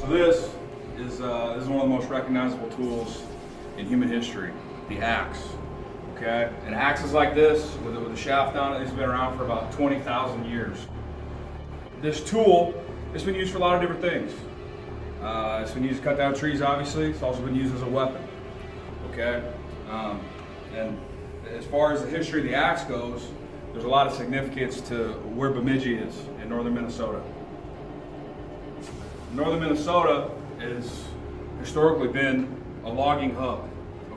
So this is one of the most recognizable tools in human history, the axe. Okay, an axe is like this with a shaft on it. It's been around for about 20,000 years. This tool has been used for a lot of different things. It's been used to cut down trees, obviously. It's also been used as a weapon. Okay, and as far as the history of the axe goes, there's a lot of significance to where Bemidji is in northern Minnesota. Northern Minnesota has historically been a logging hub.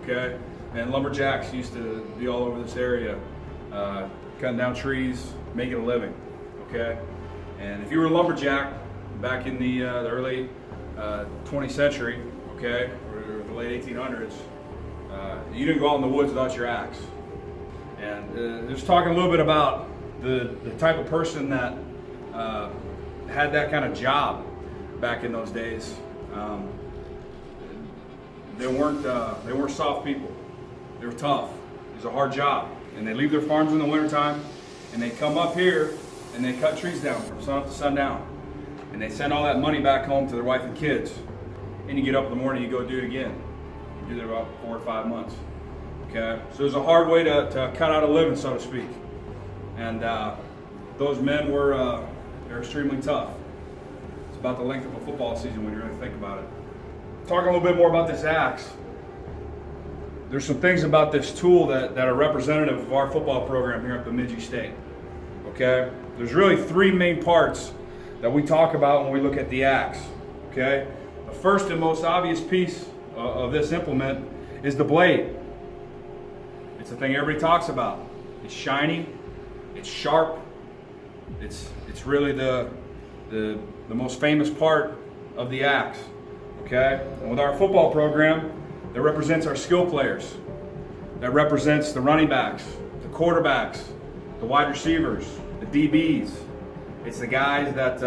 Okay, and lumberjacks used to be all over this area, cutting down trees, making a living. Okay, and if you were a lumberjack back in the early 20th century, okay, or the late 1800s, you didn't go out in the woods without your axe. And just talking a little bit about the type of person that had that kind of job back in those days. They weren't soft people. They were tough. It was a hard job, and they leave their farms in the wintertime, and they come up here and they cut trees down from sun up to sundown, and they send all that money back home to their wife and kids. And you get up in the morning, you go do it again. You do that about 4 or 5 months. Okay, so it was a hard way to cut out a living, so to speak. And those men they're extremely tough. It's about the length of a football season when you really think about it. Talking a little bit more about this axe, there's some things about this tool that are representative of our football program here at Bemidji State. Okay, there's really 3 main parts that we talk about when we look at the axe. Okay, the first and most obvious piece of this implement is the blade. It's the thing everybody talks about. It's shiny, it's sharp, it's really the most famous part of the axe. Okay, and with our football program, that represents our skill players. That represents the running backs, the quarterbacks, the wide receivers, the DBs. It's the guys that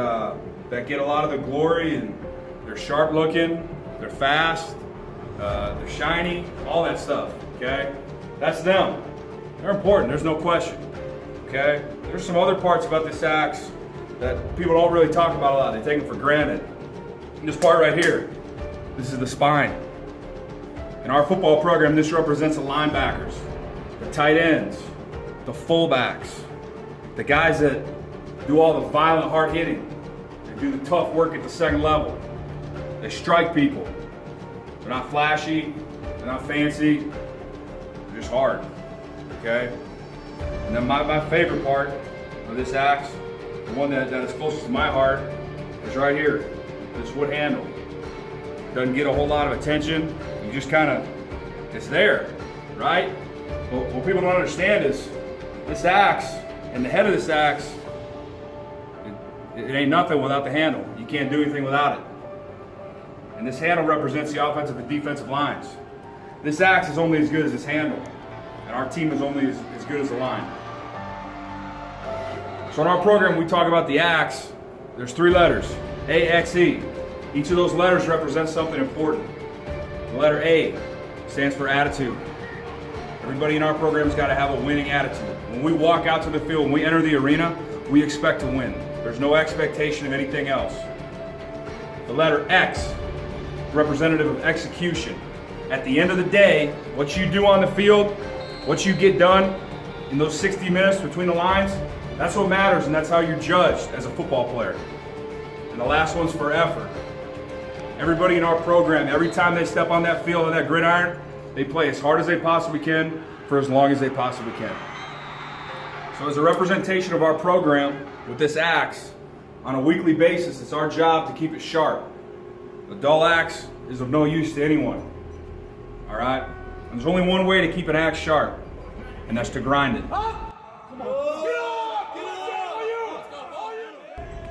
get a lot of the glory, and they're sharp looking, they're fast, they're shiny, all that stuff. Okay, that's them. They're important. There's no question. Okay, there's some other parts about this axe that people don't really talk about a lot. They take them for granted. And this part right here, this is the spine. In our football program, this represents the linebackers, the tight ends, the fullbacks, the guys that do all the violent, hard hitting. They do the tough work at the second level. They strike people. They're not flashy, they're not fancy, they're just hard. Okay? And then my favorite part of this axe, the one that is closest to my heart, is right here. This wood handle. Doesn't get a whole lot of attention. You just kind of, it's there, right? But what people don't understand is this axe and the head of this axe, it ain't nothing without the handle. You can't do anything without it. And this handle represents the offensive and defensive lines. This axe is only as good as this handle, and our team is only as good as the line. So in our program, we talk about the axe. There's 3 letters, A-X-E. Each of those letters represents something important. The letter A stands for attitude. Everybody in our program's got to have a winning attitude. When we walk out to the field, when we enter the arena, we expect to win. There's no expectation of anything else. The letter X, representative of execution. At the end of the day, what you do on the field, what you get done in those 60 minutes between the lines, that's what matters, and that's how you're judged as a football player. And the last one's for effort. Everybody in our program, every time they step on that field, on that gridiron, they play as hard as they possibly can for as long as they possibly can. So as a representation of our program with this axe, on a weekly basis, it's our job to keep it sharp. A dull axe is of no use to anyone. All right? And there's only one way to keep an axe sharp, and that's to grind it.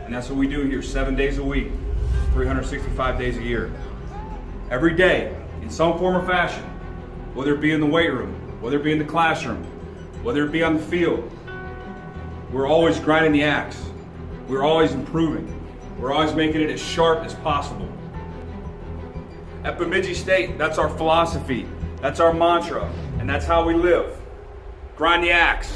And that's what we do here 7 days a week, 365 days a year. Every day, in some form or fashion, whether it be in the weight room, whether it be in the classroom, whether it be on the field, we're always grinding the axe. We're always improving. We're always making it as sharp as possible. At Bemidji State, that's our philosophy, that's our mantra, and that's how we live. Grind the axe.